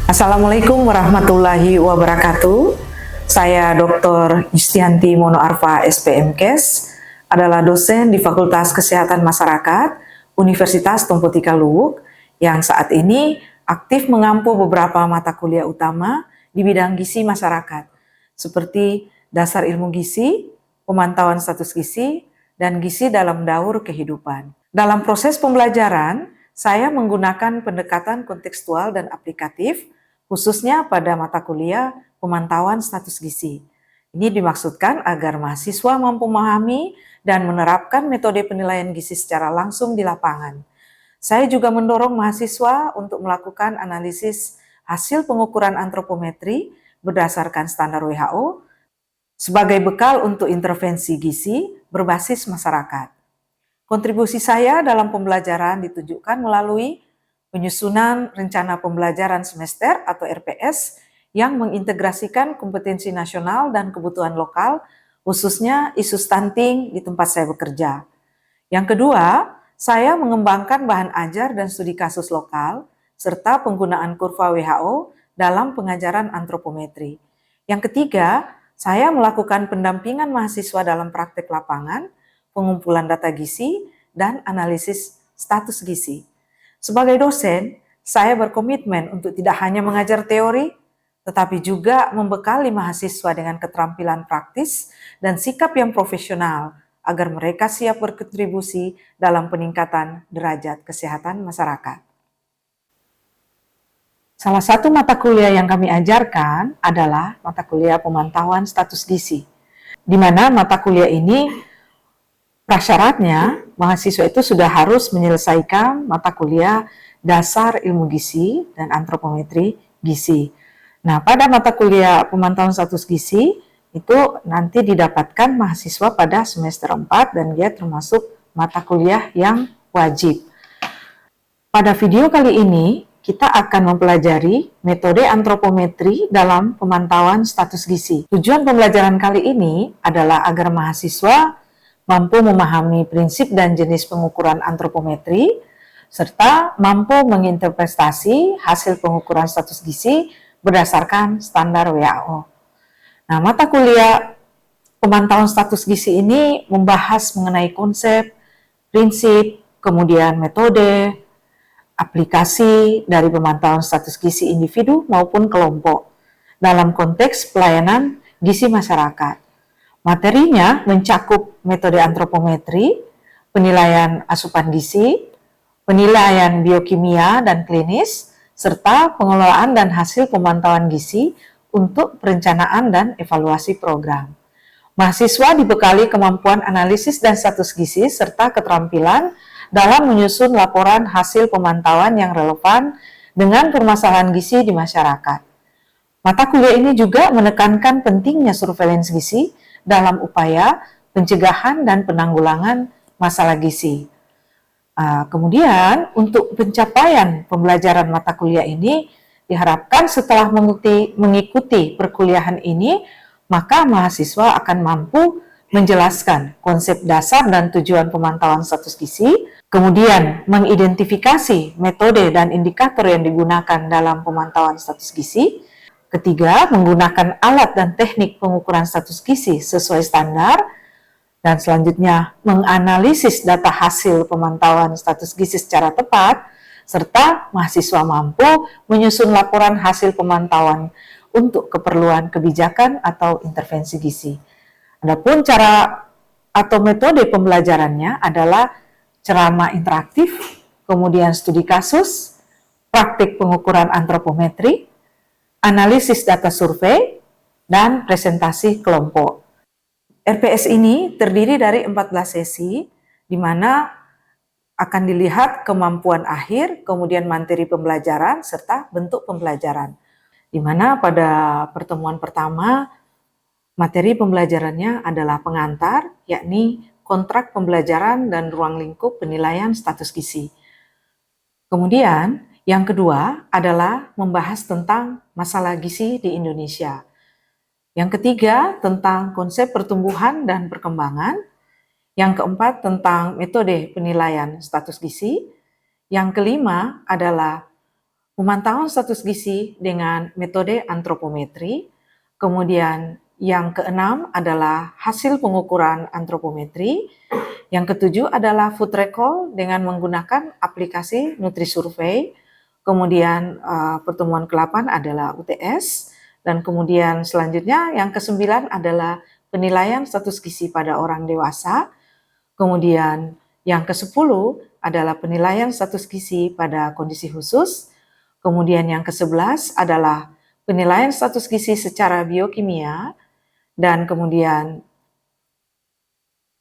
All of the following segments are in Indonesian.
Assalamualaikum warahmatullahi wabarakatuh. Saya Dr. Yustianti Monoarfa SPMKes, adalah dosen di Fakultas Kesehatan Masyarakat Universitas Tumpu Tika Luwuk yang saat ini aktif mengampu beberapa mata kuliah utama di bidang gizi masyarakat, seperti dasar ilmu gizi, pemantauan status gizi, dan gizi dalam daur kehidupan. Dalam proses pembelajaran, saya menggunakan pendekatan kontekstual dan aplikatif, khususnya pada mata kuliah pemantauan status gizi. Ini dimaksudkan agar mahasiswa mampu memahami dan menerapkan metode penilaian gizi secara langsung di lapangan. Saya juga mendorong mahasiswa untuk melakukan analisis hasil pengukuran antropometri berdasarkan standar WHO sebagai bekal untuk intervensi gizi berbasis masyarakat. Kontribusi saya dalam pembelajaran ditunjukkan melalui penyusunan rencana pembelajaran semester atau RPS yang mengintegrasikan kompetensi nasional dan kebutuhan lokal, khususnya isu stunting di tempat saya bekerja. Yang kedua, saya mengembangkan bahan ajar dan studi kasus lokal, serta penggunaan kurva WHO dalam pengajaran antropometri. Yang ketiga, saya melakukan pendampingan mahasiswa dalam praktek lapangan, pengumpulan data gizi, dan analisis status gizi. Sebagai dosen, saya berkomitmen untuk tidak hanya mengajar teori, tetapi juga membekali mahasiswa dengan keterampilan praktis dan sikap yang profesional agar mereka siap berkontribusi dalam peningkatan derajat kesehatan masyarakat. Salah satu mata kuliah yang kami ajarkan adalah mata kuliah pemantauan status gizi, di mana mata kuliah ini prasyaratnya mahasiswa itu sudah harus menyelesaikan mata kuliah dasar ilmu gizi dan antropometri gizi. Nah, pada mata kuliah pemantauan status gizi itu nanti didapatkan mahasiswa pada semester 4 dan dia termasuk mata kuliah yang wajib. Pada video kali ini kita akan mempelajari metode antropometri dalam pemantauan status gizi. Tujuan pembelajaran kali ini adalah agar mahasiswa mampu memahami prinsip dan jenis pengukuran antropometri, serta mampu menginterpretasi hasil pengukuran status gizi berdasarkan standar WHO. Nah, mata kuliah pemantauan status gizi ini membahas mengenai konsep, prinsip, kemudian metode, aplikasi dari pemantauan status gizi individu maupun kelompok dalam konteks pelayanan gizi masyarakat. Materinya mencakup metode antropometri, penilaian asupan gizi, penilaian biokimia dan klinis, serta pengelolaan dan hasil pemantauan gizi untuk perencanaan dan evaluasi program. Mahasiswa dibekali kemampuan analisis dan status gizi serta keterampilan dalam menyusun laporan hasil pemantauan yang relevan dengan permasalahan gizi di masyarakat. Mata kuliah ini juga menekankan pentingnya surveillance gizi dalam upaya pencegahan dan penanggulangan masalah gizi. Kemudian untuk pencapaian pembelajaran mata kuliah ini diharapkan setelah mengikuti perkuliahan ini, maka mahasiswa akan mampu menjelaskan konsep dasar dan tujuan pemantauan status gizi, kemudian mengidentifikasi metode dan indikator yang digunakan dalam pemantauan status gizi. Ketiga, menggunakan alat dan teknik pengukuran status gizi sesuai standar. Dan selanjutnya, menganalisis data hasil pemantauan status gizi secara tepat, serta mahasiswa mampu menyusun laporan hasil pemantauan untuk keperluan kebijakan atau intervensi gizi. Adapun cara atau metode pembelajarannya adalah ceramah interaktif, kemudian studi kasus, praktik pengukuran antropometri, analisis data survei, dan presentasi kelompok. RPS ini terdiri dari 14 sesi, di mana akan dilihat kemampuan akhir, kemudian materi pembelajaran, serta bentuk pembelajaran. Di mana pada pertemuan pertama, materi pembelajarannya adalah pengantar, yakni kontrak pembelajaran dan ruang lingkup penilaian status gizi. Kemudian, yang kedua adalah membahas tentang masalah gizi di Indonesia. Yang ketiga tentang konsep pertumbuhan dan perkembangan. Yang keempat tentang metode penilaian status gizi. Yang kelima adalah pemantauan status gizi dengan metode antropometri. Kemudian yang keenam adalah hasil pengukuran antropometri. Yang ketujuh adalah food recall dengan menggunakan aplikasi NutriSurvey. Kemudian pertemuan ke-8 adalah UTS. Dan kemudian selanjutnya yang ke-9 adalah penilaian status gizi pada orang dewasa. Kemudian yang ke-10 adalah penilaian status gizi pada kondisi khusus. Kemudian yang ke-11 adalah penilaian status gizi secara biokimia. Dan kemudian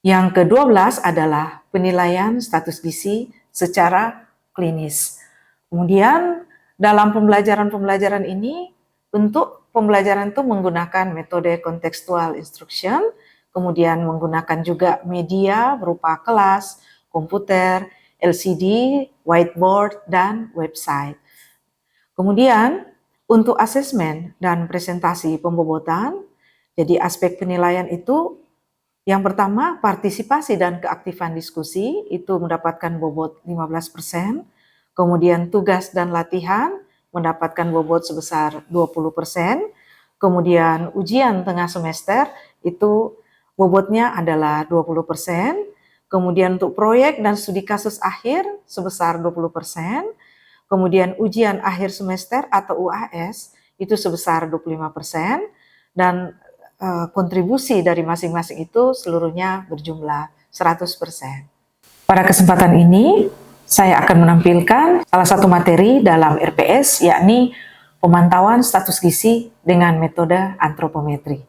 yang ke-12 adalah penilaian status gizi secara klinis. Kemudian dalam pembelajaran ini, untuk pembelajaran itu menggunakan metode contextual instruction, kemudian menggunakan juga media berupa kelas, komputer, LCD, whiteboard, dan website. Kemudian untuk asesmen dan presentasi pembobotan, jadi aspek penilaian itu yang pertama partisipasi dan keaktifan diskusi itu mendapatkan bobot 15%, kemudian tugas dan latihan mendapatkan bobot sebesar 20%, kemudian ujian tengah semester itu bobotnya adalah 20%, kemudian untuk proyek dan studi kasus akhir sebesar 20%, kemudian ujian akhir semester atau UAS itu sebesar 25%, dan kontribusi dari masing-masing itu seluruhnya berjumlah 100%. Pada kesempatan ini, saya akan menampilkan salah satu materi dalam RPS, yakni pemantauan status gizi dengan metode antropometri.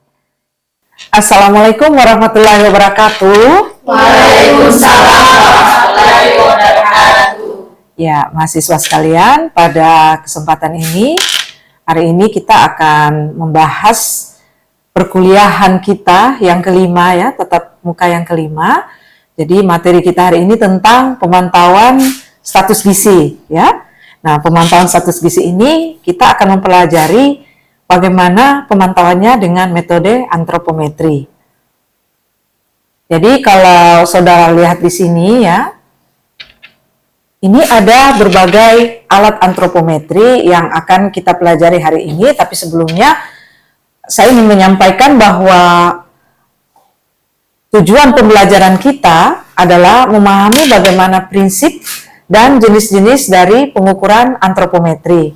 Assalamualaikum warahmatullahi wabarakatuh. Waalaikumsalam warahmatullahi wabarakatuh. Ya, mahasiswa sekalian, pada kesempatan ini, hari ini kita akan membahas perkuliahan kita yang kelima ya, tatap muka yang kelima. Jadi materi kita hari ini tentang pemantauan status gizi ya. Nah, pemantauan status gizi ini kita akan mempelajari bagaimana pemantauannya dengan metode antropometri. Jadi kalau saudara lihat di sini ya, ini ada berbagai alat antropometri yang akan kita pelajari hari ini, tapi sebelumnya saya ingin menyampaikan bahwa tujuan pembelajaran kita adalah memahami bagaimana prinsip dan jenis-jenis dari pengukuran antropometri.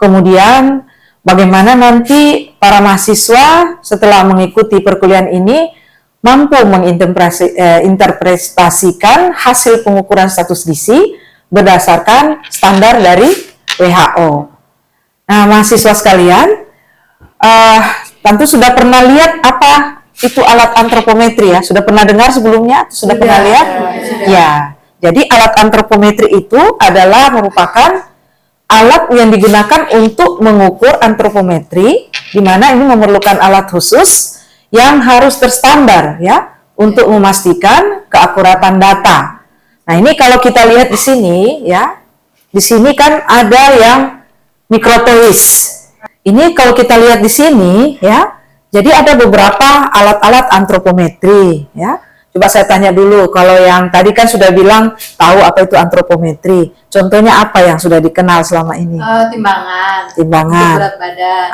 Kemudian bagaimana nanti para mahasiswa setelah mengikuti perkuliahan ini mampu menginterpretasikan hasil pengukuran status gizi berdasarkan standar dari WHO. Nah, mahasiswa sekalian, tentu sudah pernah lihat apa itu alat antropometri ya? Sudah pernah dengar sebelumnya? Sudah pernah lihat? Ya. Jadi alat antropometri itu adalah merupakan alat yang digunakan untuk mengukur antropometri, di mana ini memerlukan alat khusus yang harus terstandar ya untuk memastikan keakuratan data. Nah, ini kalau kita lihat di sini ya, di sini kan ada yang mikrotois. Ini kalau kita lihat di sini ya, jadi ada beberapa alat-alat antropometri ya. Coba saya tanya dulu, kalau yang tadi kan sudah bilang tahu apa itu antropometri. Contohnya apa yang sudah dikenal selama ini? Timbangan. Timbangan. Untuk berat badan.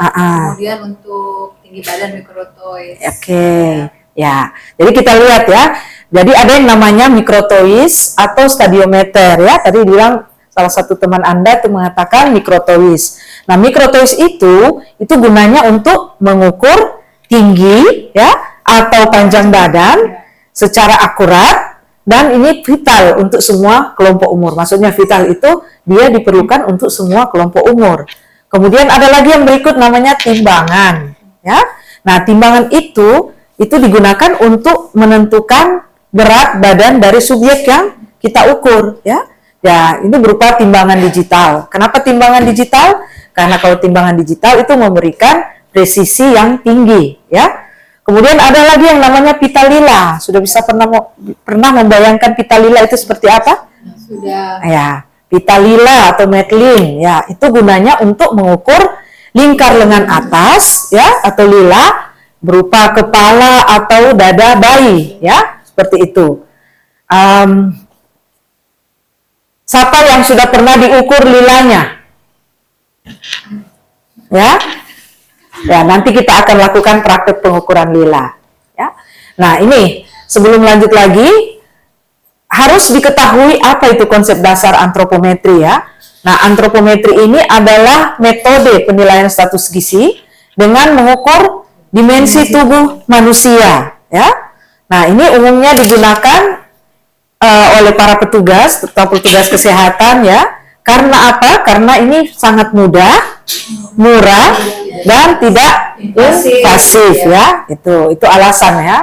Kemudian untuk tinggi badan mikrotois. Oke. Ya. Jadi kita lihat ya. Jadi ada yang namanya mikrotois atau stadiometer ya. Tadi bilang salah satu teman Anda itu mengatakan mikrotois. Nah, mikrotois itu gunanya untuk mengukur tinggi ya atau panjang badan secara akurat, dan ini vital untuk semua kelompok umur. Maksudnya vital itu dia diperlukan untuk semua kelompok umur. Kemudian ada lagi yang berikut namanya timbangan ya. Nah, timbangan itu digunakan untuk menentukan berat badan dari subjek yang kita ukur ya. Ya, ini berupa timbangan digital. Kenapa timbangan digital? Karena kalau timbangan digital itu memberikan presisi yang tinggi ya. Kemudian ada lagi yang namanya pita lila. Sudah bisa pernah membayangkan pita lila itu seperti apa? Sudah. Ya, pita lila atau Matlin ya, itu gunanya untuk mengukur lingkar lengan atas ya atau lila berupa kepala atau dada bayi ya, seperti itu. Siapa yang sudah pernah diukur lilanya? ya. Ya, nanti kita akan lakukan praktek pengukuran lila. Ya. Nah, ini sebelum lanjut lagi, harus diketahui apa itu konsep dasar antropometri ya. Nah, antropometri ini adalah metode penilaian status gizi dengan mengukur dimensi tubuh manusia. Ya. Nah, ini umumnya digunakan oleh para petugas atau petugas kesehatan ya. Karena apa? Karena ini sangat mudah, murah, dan tidak invasif ya. Itu alasan ya.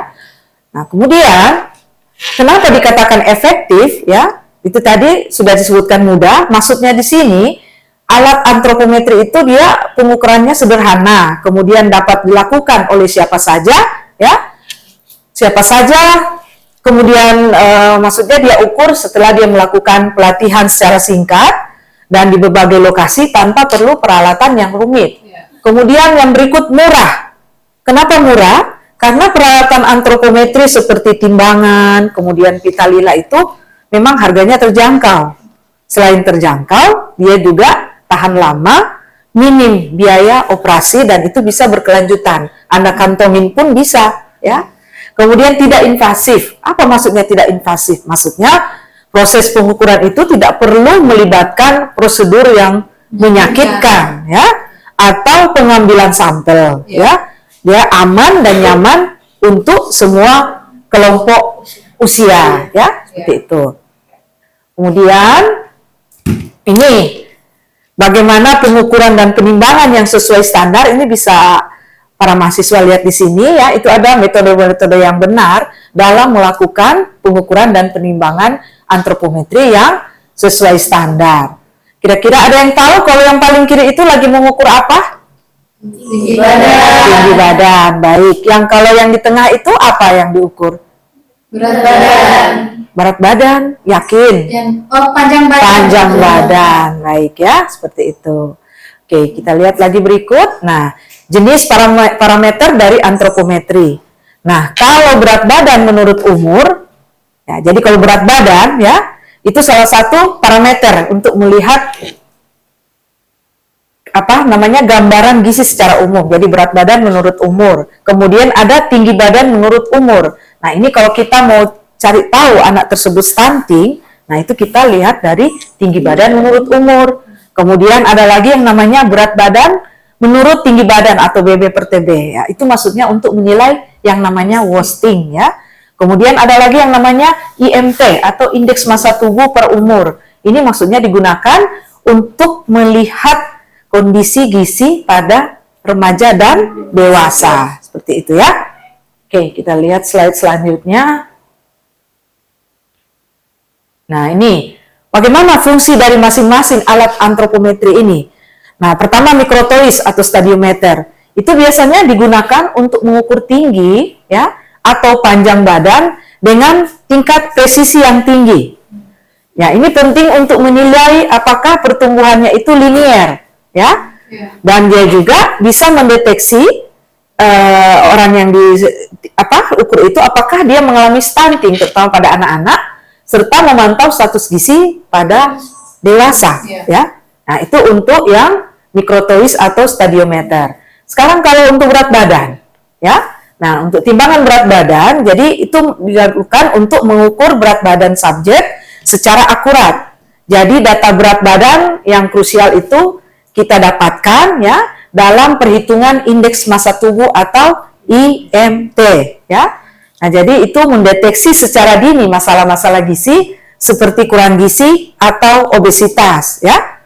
Nah, kemudian kenapa dikatakan efektif ya? Itu tadi sudah disebutkan mudah. Maksudnya di sini alat antropometri itu dia pengukurannya sederhana, kemudian dapat dilakukan oleh siapa saja ya. Siapa saja. Kemudian maksudnya dia ukur setelah dia melakukan pelatihan secara singkat dan di berbagai lokasi tanpa perlu peralatan yang rumit. Kemudian yang berikut murah. Kenapa murah? Karena peralatan antropometri seperti timbangan, kemudian pita lila itu memang harganya terjangkau. Selain terjangkau, dia juga tahan lama, minim biaya operasi dan itu bisa berkelanjutan. Anda kantongin pun bisa, ya. Kemudian tidak invasif. Apa maksudnya tidak invasif? Maksudnya proses pengukuran itu tidak perlu melibatkan prosedur yang menyakitkan, ya, atau pengambilan sampel, ya. Dia aman dan nyaman untuk semua kelompok usia, ya, seperti itu. Kemudian ini bagaimana pengukuran dan penimbangan yang sesuai standar ini bisa para mahasiswa lihat di sini ya, itu ada metode-metode yang benar dalam melakukan pengukuran dan penimbangan antropometri yang sesuai standar. Kira-kira ada yang tahu kalau yang paling kiri itu lagi mengukur apa? Tinggi badan. Tinggi badan, baik. Yang kalau yang di tengah itu apa yang diukur? Berat badan. Berat badan, yakin? Panjang badan. Panjang badan, baik ya, seperti itu. Oke, kita lihat lagi berikut. Nah, jenis parameter dari antropometri. Nah, kalau berat badan menurut umur, ya, jadi kalau berat badan ya, itu salah satu parameter untuk melihat apa namanya gambaran gizi secara umum. Jadi berat badan menurut umur. Kemudian ada tinggi badan menurut umur. Nah, ini kalau kita mau cari tahu anak tersebut stunting, nah itu kita lihat dari tinggi badan menurut umur. Kemudian ada lagi yang namanya berat badan menurut tinggi badan atau BB per TB ya. Itu maksudnya untuk menilai yang namanya wasting ya. Kemudian ada lagi yang namanya IMT atau indeks massa tubuh per umur. Ini maksudnya digunakan untuk melihat kondisi gizi pada remaja dan dewasa. Seperti itu ya. Oke, kita lihat slide selanjutnya. Nah, ini bagaimana fungsi dari masing-masing alat antropometri ini. Nah, pertama mikrotois atau stadiometer. Itu biasanya digunakan untuk mengukur tinggi ya atau panjang badan dengan tingkat presisi yang tinggi. Ya, ini penting untuk menilai apakah pertumbuhannya itu linier ya. Dan dia juga bisa mendeteksi orang yang ukur itu apakah dia mengalami stunting terutama pada anak-anak serta memantau status gizi pada dewasa ya. Nah, itu untuk yang mikrotois atau stadiometer. Sekarang kalau untuk berat badan ya. Nah, untuk timbangan berat badan jadi itu dilakukan untuk mengukur berat badan subjek secara akurat. Jadi data berat badan yang krusial itu kita dapatkan ya dalam perhitungan indeks massa tubuh atau IMT ya. Nah, jadi itu mendeteksi secara dini masalah-masalah gizi seperti kurang gizi atau obesitas ya.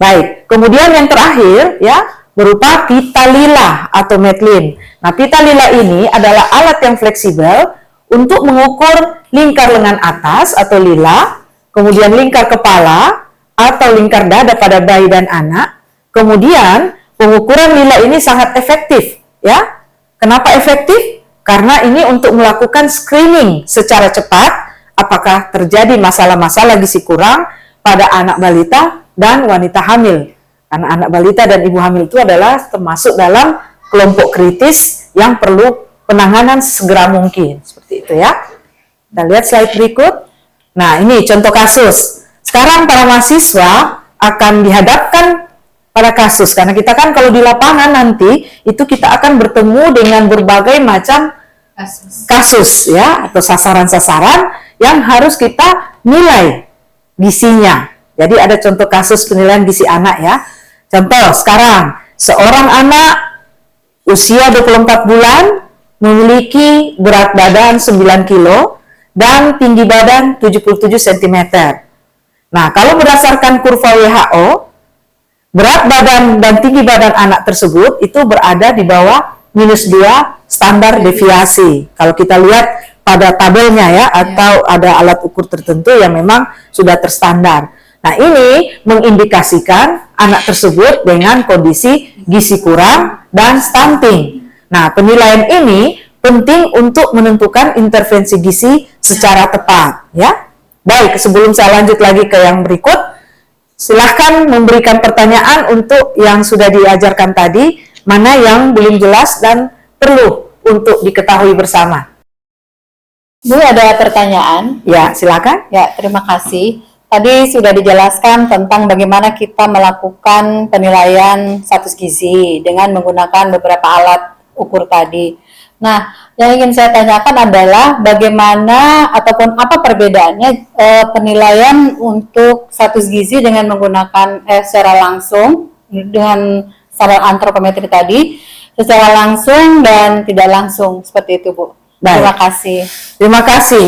Baik, kemudian yang terakhir ya berupa pita lila atau Madeline. Nah, pita lila ini adalah alat yang fleksibel untuk mengukur lingkar lengan atas atau lila, kemudian lingkar kepala atau lingkar dada pada bayi dan anak. Kemudian pengukuran lila ini sangat efektif ya. Kenapa efektif? Karena ini untuk melakukan screening secara cepat apakah terjadi masalah-masalah gizi kurang pada anak balita dan wanita hamil. Karena anak balita dan ibu hamil itu adalah termasuk dalam kelompok kritis yang perlu penanganan segera mungkin. Seperti itu ya. Kita lihat slide berikut. Nah, ini contoh kasus. Sekarang para mahasiswa akan dihadapkan pada kasus, karena kita kan kalau di lapangan nanti itu kita akan bertemu dengan berbagai macam kasus ya, atau sasaran-sasaran yang harus kita nilai gisinya. Jadi ada contoh kasus penilaian gizi anak ya. Contoh sekarang, seorang anak usia 24 bulan memiliki berat badan 9 kilo dan tinggi badan 77 cm. Nah, kalau berdasarkan kurva WHO, berat badan dan tinggi badan anak tersebut itu berada di bawah -2 standar deviasi. Kalau kita lihat pada tabelnya ya, atau ada alat ukur tertentu yang memang sudah terstandar. Nah, ini mengindikasikan anak tersebut dengan kondisi gizi kurang dan stunting. Nah, penilaian ini penting untuk menentukan intervensi gizi secara tepat ya. Baik, sebelum saya lanjut lagi ke yang berikut, silahkan memberikan pertanyaan untuk yang sudah diajarkan tadi, mana yang belum jelas dan perlu untuk diketahui bersama. Bu, ada pertanyaan? Ya, silakan. Ya, terima kasih. Tadi sudah dijelaskan tentang bagaimana kita melakukan penilaian status gizi dengan menggunakan beberapa alat ukur tadi. Nah, yang ingin saya tanyakan adalah bagaimana ataupun apa perbedaannya penilaian untuk status gizi dengan menggunakan secara langsung dengan standar antropometri tadi, secara langsung dan tidak langsung, seperti itu, Bu. Baik. Terima kasih. Terima kasih,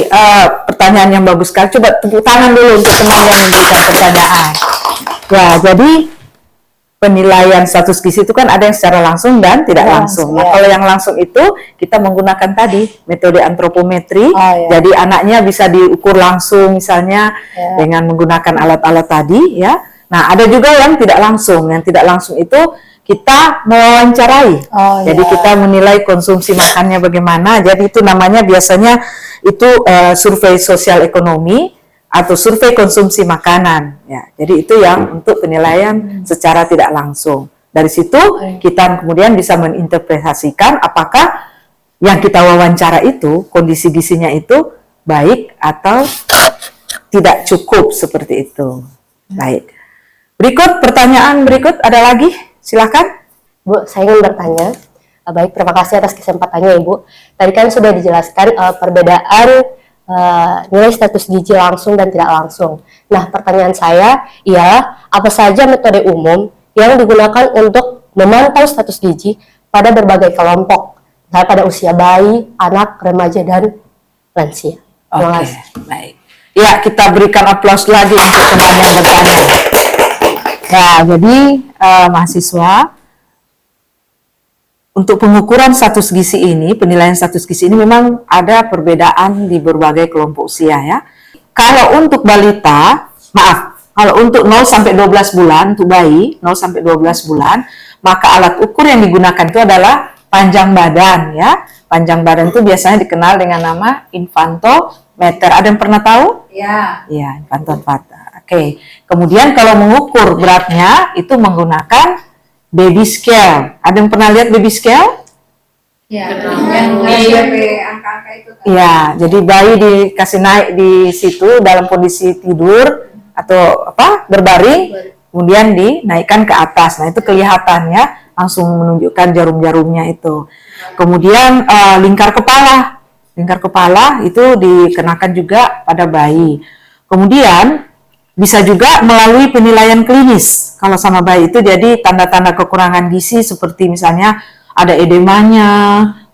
pertanyaan yang bagus sekali. Coba tepuk tangan dulu untuk teman yang memberikan pertanyaan. Ya, jadi penilaian status gizi itu kan ada yang secara langsung dan tidak langsung. Nah, kalau yang langsung itu kita menggunakan tadi metode antropometri. Jadi anaknya bisa diukur langsung misalnya dengan menggunakan alat-alat tadi ya. Nah, ada juga yang tidak langsung. Yang tidak langsung itu kita mewawancarai. Jadi kita menilai konsumsi makannya bagaimana. Jadi itu namanya biasanya itu survei sosial ekonomi atau survei konsumsi makanan. Ya, jadi itu yang untuk penilaian secara tidak langsung. Dari situ kita kemudian bisa menginterpretasikan apakah yang kita wawancara itu kondisi gizinya itu baik atau tidak cukup seperti itu. Baik. Berikut pertanyaan berikut ada lagi. Silakan. Bu, saya ingin bertanya. Baik, terima kasih atas kesempatannya, Ibu. Tadi kan sudah dijelaskan perbedaan nilai status gizi langsung dan tidak langsung. Nah, pertanyaan saya ialah apa saja metode umum yang digunakan untuk memantau status gizi pada berbagai kelompok, misalnya pada usia bayi, anak, remaja, dan lansia. Terima kasih. Baik. Ya, kita berikan aplaus lagi untuk teman yang bertanya. Ya, jadi mahasiswa, untuk pengukuran status gizi ini, penilaian status gizi ini memang ada perbedaan di berbagai kelompok usia ya. Kalau untuk balita, kalau untuk 0 sampai 12 bulan, untuk bayi 0 sampai 12 bulan, maka alat ukur yang digunakan itu adalah panjang badan ya. Panjang badan itu biasanya dikenal dengan nama infantometer. Ada yang pernah tahu? Ya. Iya, infantometer. Oke. Kemudian kalau mengukur beratnya itu menggunakan baby scale. Ada yang pernah lihat baby scale? Ya, yang angka-angka itu kan. Iya, jadi bayi dikasih naik di situ dalam kondisi tidur atau berbaring, kemudian dinaikkan ke atas. Nah, itu kelihatannya langsung menunjukkan jarum-jarumnya itu. Kemudian lingkar kepala itu dikenakan juga pada bayi. Kemudian bisa juga melalui penilaian klinis. Kalau sama bayi itu jadi tanda-tanda kekurangan gizi seperti misalnya ada edemanya,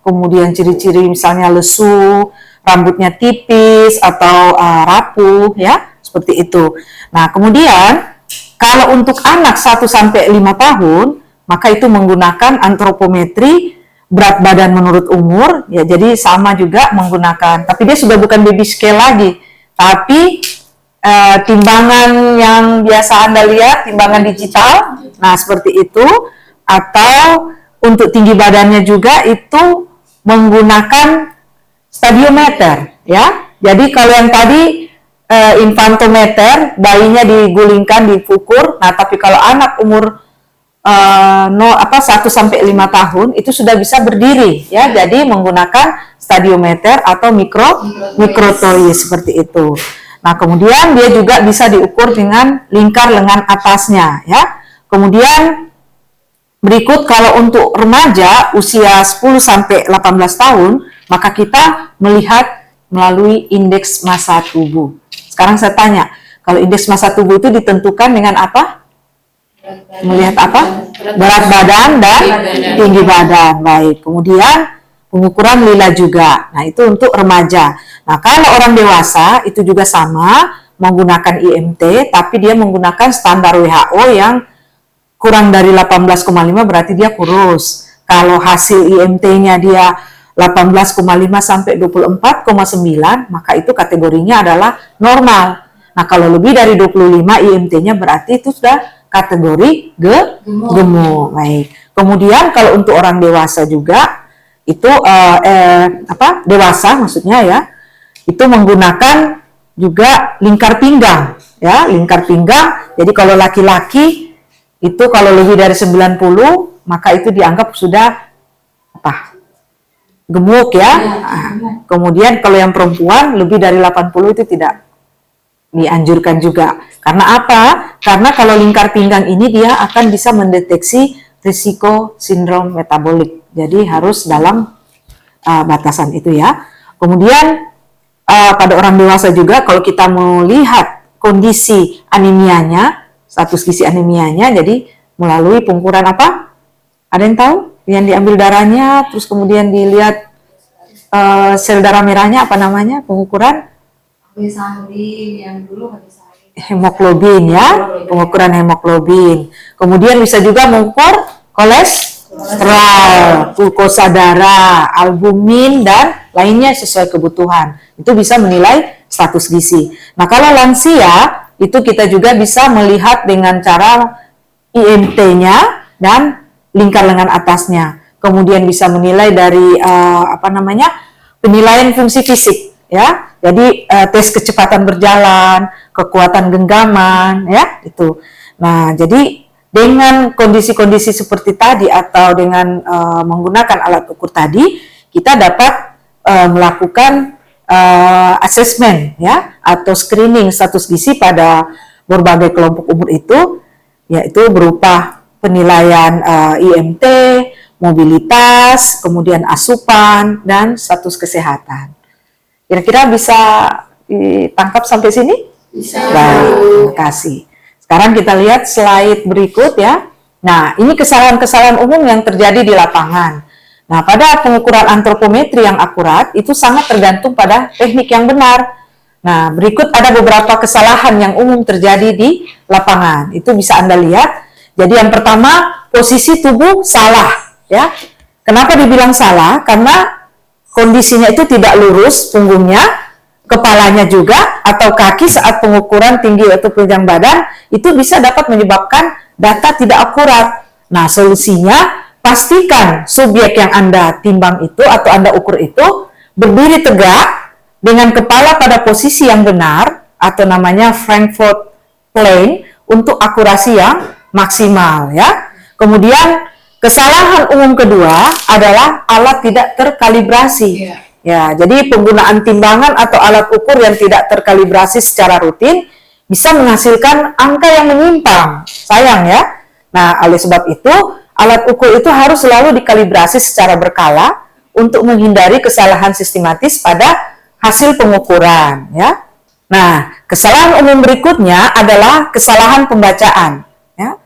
kemudian ciri-ciri misalnya lesu, rambutnya tipis atau rapuh ya, seperti itu. Nah, kemudian kalau untuk anak 1 sampai 5 tahun, maka itu menggunakan antropometri berat badan menurut umur ya. Jadi sama juga menggunakan, tapi dia sudah bukan baby scale lagi, tapi timbangan yang biasa Anda lihat, timbangan digital, nah seperti itu. Atau untuk tinggi badannya juga itu menggunakan stadiometer ya. Jadi kalau yang tadi infantometer, bayinya digulingkan, diukur. Nah, tapi kalau anak umur 1 sampai 5 tahun itu sudah bisa berdiri ya. Jadi menggunakan stadiometer atau mikrotoy seperti itu. Nah, kemudian dia juga bisa diukur dengan lingkar lengan atasnya ya. Kemudian berikut kalau untuk remaja usia 10 sampai 18 tahun, maka kita melihat melalui indeks massa tubuh. Sekarang saya tanya, kalau indeks massa tubuh itu ditentukan dengan apa? Melihat apa? Berat badan dan tinggi badan. Baik. Kemudian pengukuran lila juga. Nah, itu untuk remaja. Nah, kalau orang dewasa itu juga sama, menggunakan IMT, tapi dia menggunakan standar WHO yang kurang dari 18,5 berarti dia kurus. Kalau hasil IMT-nya dia 18,5 sampai 24,9, maka itu kategorinya adalah normal. Nah, kalau lebih dari 25 IMT-nya berarti itu sudah kategori gemuk. Baik. Kemudian kalau untuk orang dewasa juga itu dewasa maksudnya ya, itu menggunakan juga lingkar pinggang ya, lingkar pinggang. Jadi kalau laki-laki itu kalau lebih dari 90 maka itu dianggap sudah gemuk ya. Kemudian kalau yang perempuan lebih dari 80 itu tidak dianjurkan juga. Karena apa? Karena kalau lingkar pinggang ini dia akan bisa mendeteksi risiko sindrom metabolik. Jadi harus dalam batasan itu ya. Kemudian pada orang dewasa juga kalau kita melihat kondisi anemianya, status gizi anemianya, jadi melalui pengukuran apa? Ada yang tahu? Yang diambil darahnya, terus kemudian dilihat sel darah merahnya apa namanya? Pengukuran hemoglobin ya, pengukuran hemoglobin. Kemudian bisa juga mengukur kolesterol, glukosa darah, albumin dan lainnya sesuai kebutuhan. Itu bisa menilai status gizi. Nah, kalau lansia itu kita juga bisa melihat dengan cara IMT-nya dan lingkar lengan atasnya. Kemudian bisa menilai dari penilaian fungsi fisik ya. Jadi tes kecepatan berjalan, kekuatan genggaman ya itu. Nah, jadi dengan kondisi-kondisi seperti tadi atau dengan menggunakan alat ukur tadi, kita dapat melakukan assessment ya atau screening status gizi pada berbagai kelompok umur itu, yaitu berupa penilaian IMT, mobilitas, kemudian asupan dan status kesehatan. Kira-kira bisa ditangkap sampai sini? Bisa. Baik, terima kasih. Sekarang kita lihat slide berikut ya. Nah, ini kesalahan-kesalahan umum yang terjadi di lapangan. Nah, pada pengukuran antropometri yang akurat, itu sangat tergantung pada teknik yang benar. Nah, berikut ada beberapa kesalahan yang umum terjadi di lapangan. Itu bisa Anda lihat. Jadi yang pertama, posisi tubuh salah. Ya. Kenapa dibilang salah? Karena kondisinya itu tidak lurus punggungnya, kepalanya juga, atau kaki saat pengukuran tinggi atau panjang badan, itu bisa dapat menyebabkan data tidak akurat. Nah, solusinya, pastikan subjek yang Anda timbang itu atau Anda ukur itu berdiri tegak dengan kepala pada posisi yang benar, atau namanya Frankfurt plane, untuk akurasi yang maksimal. Ya. Kemudian, kesalahan umum kedua adalah alat tidak terkalibrasi. Ya, jadi penggunaan timbangan atau alat ukur yang tidak terkalibrasi secara rutin bisa menghasilkan angka yang menyimpang. Sayang ya. Nah, oleh sebab itu, alat ukur itu harus selalu dikalibrasi secara berkala untuk menghindari kesalahan sistematis pada hasil pengukuran. Ya. Nah, kesalahan umum berikutnya adalah kesalahan pembacaan. Ya.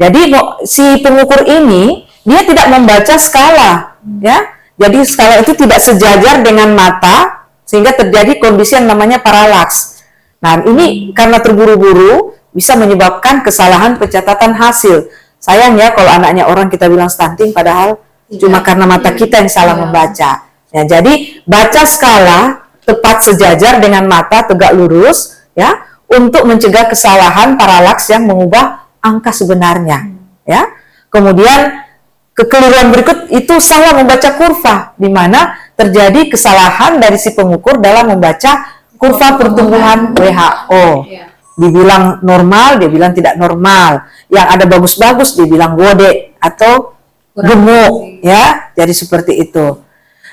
Jadi si pengukur ini dia tidak membaca skala, ya. Jadi skala itu tidak sejajar dengan mata sehingga terjadi kondisi yang namanya paralaks. Nah, ini karena terburu-buru bisa menyebabkan kesalahan pencatatan hasil. Sayang ya kalau anaknya orang kita bilang stunting padahal cuma karena mata kita yang salah membaca. Ya, jadi baca skala tepat sejajar dengan mata tegak lurus ya untuk mencegah kesalahan paralaks yang mengubah angka sebenarnya ya. Kemudian kekeliruan berikut itu salah membaca kurva, di mana terjadi kesalahan dari si pengukur dalam membaca kurva pertumbuhan WHO. Dibilang normal, dia bilang tidak normal. Yang ada bagus-bagus, dia bilang gede atau gemuk, ya. Jadi seperti itu.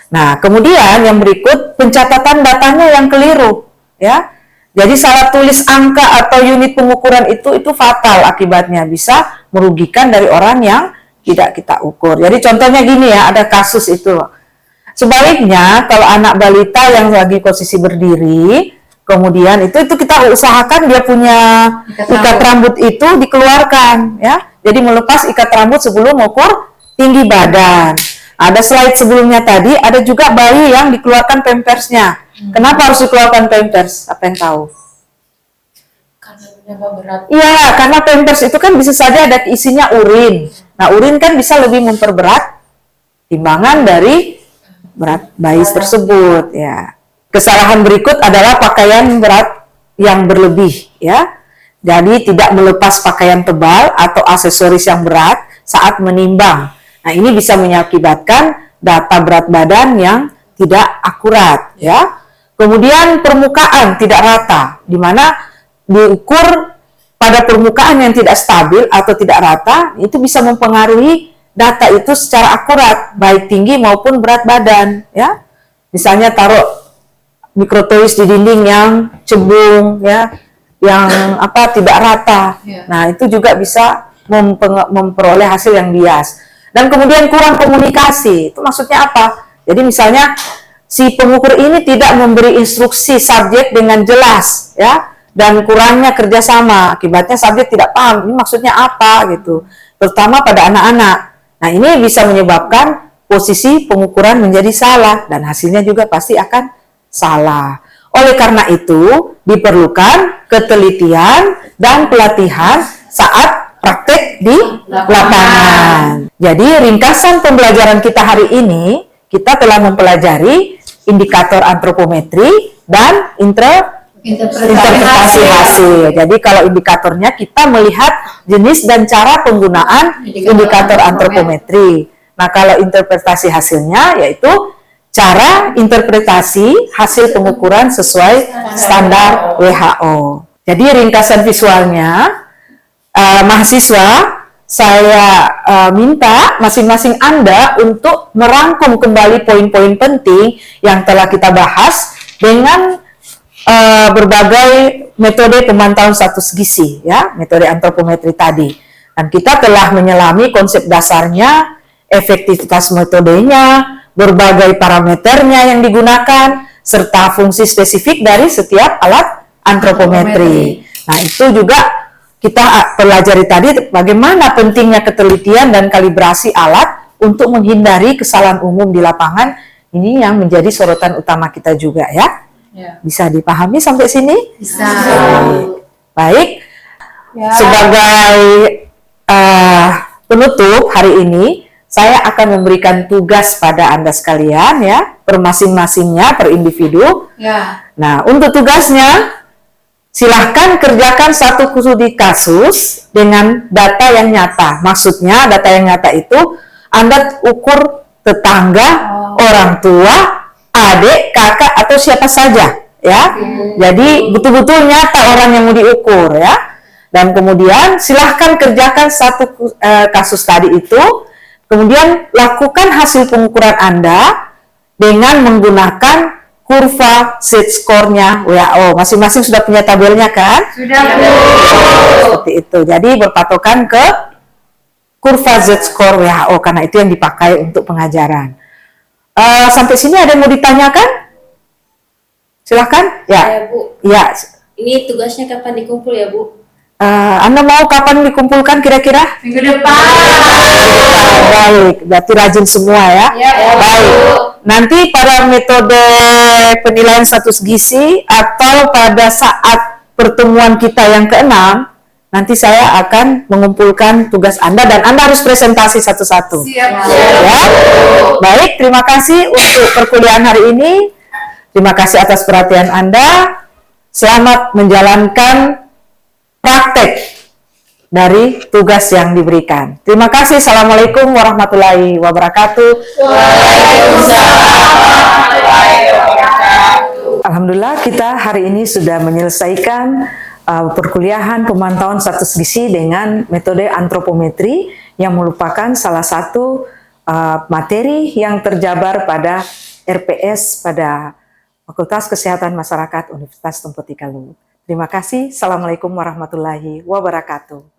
Nah, kemudian yang berikut pencatatan datanya yang keliru, ya. Jadi salah tulis angka atau unit pengukuran itu fatal akibatnya, bisa merugikan dari orang yang tidak kita ukur. Jadi contohnya gini ya, ada kasus itu. Sebaliknya kalau anak balita yang lagi posisi berdiri, kemudian itu kita usahakan dia punya ikat rambut itu dikeluarkan ya. Jadi melepas ikat rambut sebelum ukur tinggi badan. Ada slide sebelumnya tadi, ada juga bayi yang dikeluarkan pampersnya. Kenapa harus dikeluarkan pampers? Apa yang tahu? Karena menyebab berat. Iya, karena pampers itu kan bisa saja ada isinya urin. Nah, urin kan bisa lebih memperberat timbangan dari berat bayi tersebut ya. Kesalahan berikut adalah pakaian berat yang berlebih ya. Jadi tidak melepas pakaian tebal atau aksesoris yang berat saat menimbang. Nah, ini bisa mengakibatkan data berat badan yang tidak akurat ya. Kemudian permukaan tidak rata, di mana diukur pada permukaan yang tidak stabil atau tidak rata, itu bisa mempengaruhi data itu secara akurat, baik tinggi maupun berat badan ya. Misalnya taruh mikrotois di dinding yang cembung ya, yang tidak rata. Nah, itu juga bisa memperoleh hasil yang bias. Dan kemudian kurang komunikasi, itu maksudnya apa? Jadi misalnya si pengukur ini tidak memberi instruksi subjek dengan jelas ya, dan kurangnya kerjasama, akibatnya subjek tidak paham ini maksudnya apa gitu, terutama pada anak-anak. Nah, ini bisa menyebabkan posisi pengukuran menjadi salah dan hasilnya juga pasti akan salah. Oleh karena itu diperlukan ketelitian dan pelatihan saat praktek di lapangan. Jadi ringkasan pembelajaran kita hari ini, kita telah mempelajari indikator antropometri dan interpretasi hasil. Jadi kalau indikatornya kita melihat jenis dan cara penggunaan indikator antropometri. Nah, kalau interpretasi hasilnya yaitu cara interpretasi hasil pengukuran sesuai standar WHO. Jadi ringkasan visualnya, mahasiswa, saya minta masing-masing Anda untuk merangkum kembali poin-poin penting yang telah kita bahas dengan berbagai metode pemantauan status gizi, ya, metode antropometri tadi. Dan kita telah menyelami konsep dasarnya, efektivitas metodenya, berbagai parameternya yang digunakan, serta fungsi spesifik dari setiap alat antropometri. Nah, itu juga kita pelajari tadi bagaimana pentingnya ketelitian dan kalibrasi alat untuk menghindari kesalahan umum di lapangan. Ini yang menjadi sorotan utama kita juga ya. Bisa dipahami sampai sini? Bisa. Baik. Ya. Sebagai penutup hari ini, saya akan memberikan tugas pada Anda sekalian ya, per masing-masingnya, per individu. Ya. Nah, untuk tugasnya, silahkan kerjakan satu studi kasus dengan data yang nyata. Maksudnya data yang nyata itu Anda ukur tetangga, orang tua, adik, kakak, atau siapa saja ya. Jadi betul-betul nyata orang yang mau diukur ya. Dan kemudian silahkan kerjakan satu kasus tadi itu. Kemudian lakukan hasil pengukuran Anda dengan menggunakan kurva Z-score-nya WHO. Masing-masing sudah punya tabelnya kan? Sudah, Bu. Seperti itu. Jadi berpatokan ke kurva Z-score WHO karena itu yang dipakai untuk pengajaran. Sampai sini ada yang mau ditanyakan? Silahkan. Ya. Ya, Bu. Ya. Ini tugasnya kapan dikumpul ya, Bu? Anda mau kapan dikumpulkan kira-kira? Minggu depan. Baik, berarti rajin semua ya. Ya, Baik. Nanti pada metode penilaian status gizi atau pada saat pertemuan kita yang keenam, nanti saya akan mengumpulkan tugas Anda dan Anda harus presentasi satu-satu. Siap. Ya. Baik, terima kasih untuk perkuliahan hari ini. Terima kasih atas perhatian Anda. Selamat menjalankan praktek dari tugas yang diberikan. Terima kasih. Assalamualaikum warahmatullahi wabarakatuh. Alhamdulillah kita hari ini sudah menyelesaikan perkuliahan pemantauan status gizi dengan metode antropometri yang merupakan salah satu materi yang terjabar pada RPS pada Fakultas Kesehatan Masyarakat Universitas Temputi Kalu. Terima kasih. Assalamualaikum warahmatullahi wabarakatuh.